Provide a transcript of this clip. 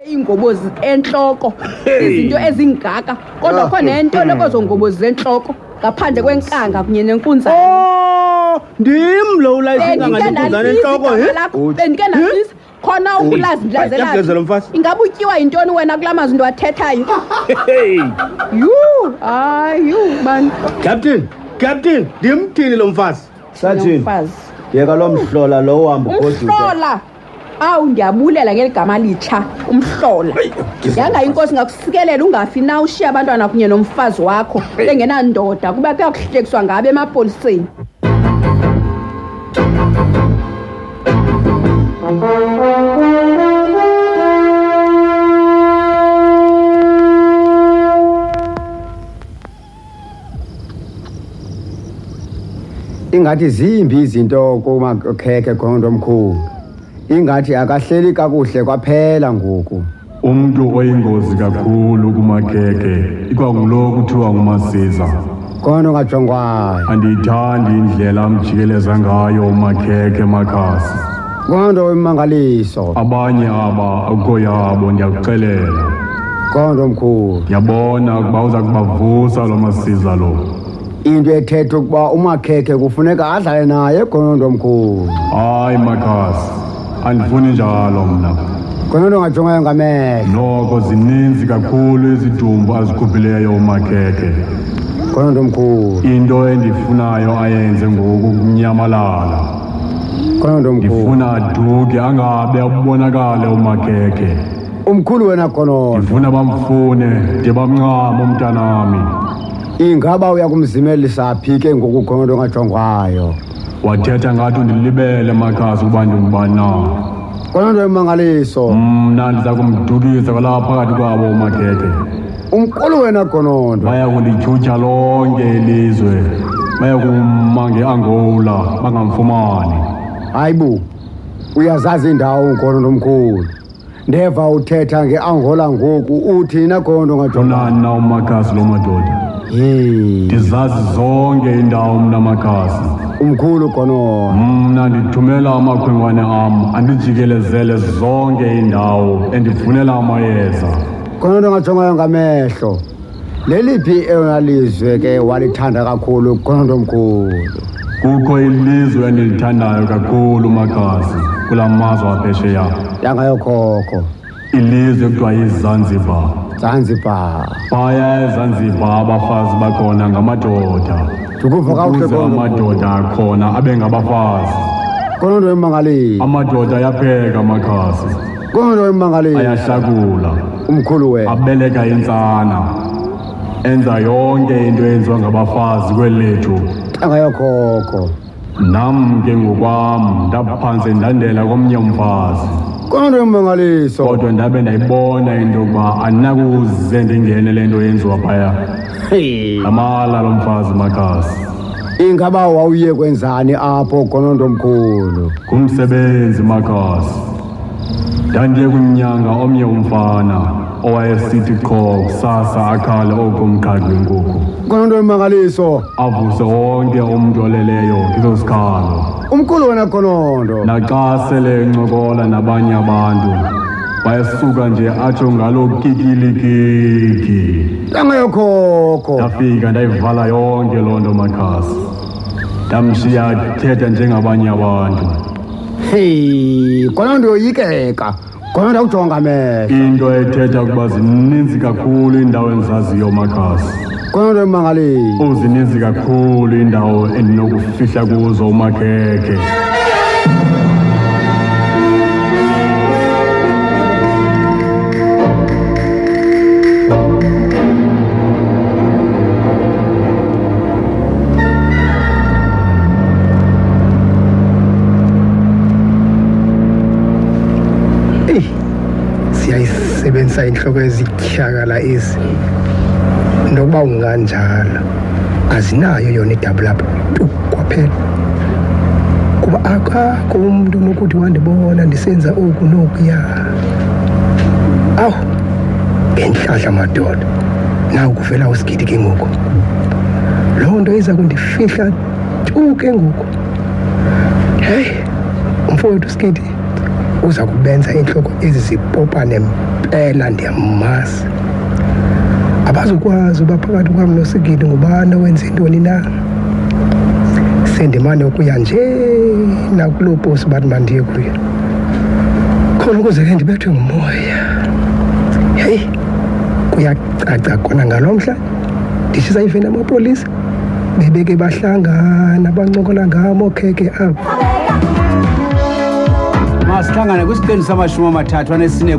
Ingobozi enhloko izinto ezingaka kodwa khona into lekozo ngobozi zenhloko ngaphandle kwenkanga kunye nenkunzane. Oh, ndim lo ulayisinga ngenkunzane enhloko bendike nalisa khona ukulazi ndlazela. Ingabe utyiwa yintoni wena kulamazi into athethayo? You man. Captain, ndimthini lo mfazi? Sathini? Yeka lo mhlola lo uhamba ugoduka. Umhlola. Awu ndiyabulela ngeligama litsha umhlola. Yanga inkosi ngakusikelela ungafi na ushiya abantwana kunye nomfazi wakho engenandoda kuba kuyakuhlekiswa ngabe emapoliseni. Ingathi zimbi izinto kumakhekhe khona omkhulu. Ingathi akahleli kakuhle kwaphela ngoku. Umuntu oyingozi kakhulu kumakhekhe ikwangulo kuthiwa nguMasiza. Khona ongajongwayo. Andiyithandi indlela amjikeleza ngayo umakhekhe Makhasi. Kondo imangaliso. Abanye aba akukho yabo ndiyakuxelela. Kondo omkhulu. Yabona ukuba uza kubavusa lo Masiza lo. Into ethetha ukuba umakhekhe kufuneka adlale naye Kondo omkhulu. Hayi Makhasi. Andifuni njalo mna. Kondo ongajongayo ngamehlo. Noko zininzi kakhulu izidumbu azikhuphileyo umakhekhe. Kondo omkhulu. Into endifunayo ayenze ngoku kunyamalala. Kondo omkhulu. Ndifuna aduke angabe abonakale umakhekhe. Umkhulu wena Kondo. Ndifuna bamfune de bamncama umntanami. Ingaba uyakumzimelisa phi ke ngoku Kondo ongajongwayo? Wathetha ngathi undilibele Makhasi ukuba ndingubani na. Kondo imangaliso. Mna ndiza kumdukisa kwalapha phakathi kwabo umakhekhe. Umkhulu wena Kondo. Baya kundityhutyha lonke ilizwe. Baya kuma nge-Angola bangamfumani. Hayibo. Uyazazi indawo Kondo omkhulu. Ndeva uthetha nge-Angola ngoku uthi na Kondo ongajongwayo. Nana uMakhasi lo madoda. Ndizazi zonke indawo mna Makhasi. Umkhulu Kondo. Mna ndithumela amakhwenkwane am andijikelezele zonke indawo endifunela amayeza. Kondo ongajongayo ngamehlo. Leliphi elizwe ke walithanda kakhulu Kondo omkhulu? Kukho ilizwe endilithandayo kakhulu Makhasi kula mazwe aphesheya. Yangayo khokho. Ilizwe kuthiwa yiZanzibar. Zanzibar. Phaya eZanzibar abafazi bakhona ngamadoda. Ukuva kakuhle Kondo amadoda akhona abe ngabafazi. Kondo imangaliso. Amadoda ayapheka Makhasi. Kondo imangaliso. Ayahlakula. Umkhulu wena. Abeleka insana. Enza yonke into eyenziwa ngabafazi kwelethu. Yangayo khokho. Nam ke ngokwam ndaphantse ndandela komnye umfazi. Kondo imangaliso. Kodwa ndabe ndayibona into yokuba andinakuze ndingene le nto yenziwa phaya. Amala lo mfazi Makhasi. Ingaba wawuye kwenzani apho Kondo omkhulu? Kumsebenzi Makhasi. Ndandiye kunyanga omnye umfana owayesithi qho kusasa akhale okumqhaqi wenkukhu. Kondo imangaliso. Avuse wonke umuntu oleleyo ngizosikhalo. Umkhulu wena Kondo. Naxa sele encokola nabanye abantu wayesuka nje atsho ngalo kikilikiki. Yangayo khokho. Ndafika ndayivala yonke loo nto Makhasi. Ndamshiya thetha njengabanye abantu. Kondo uyoyikeka. Kondo ujonga amehlo. Into ethetha ukuba zininzi kakhulu iindawo endizaziyo Makhasi. Kondo imangaliso. Zininzi kakhulu iindawo endinokufihla kuzo umakhekhe. Siyayisebenzisa inhloko ezityhakala ezi. Nokuba unganjalo azinayo yona idouble up kwaphela. Kuba akakho umuntu nokuthi wandibona ndisenza oku nokuya. Awu ngenhlahla madoda. Nawu kuvela usigidi ke ngoku. Loo nto iza kundifihla tu ke ngoku. Hey, umfowethu Skidi uza kubenza inhloko ezizipopa nempela ndiyamazi. Abazokwazi uba phakathi kwami noSigidi ngubani owenza intoni na. Sendimane ukuya nje nakuloo posi bathi mandiye kuyo khona ukuze ke ndibethwe ngumoya. Hey, kuyacaca khona ngalomhla ndishisa iveni amapolisa bebeke bahlangana bancokola ngamo kheke apho. Masihlangane kwisiqendu samashumi amathathu anesine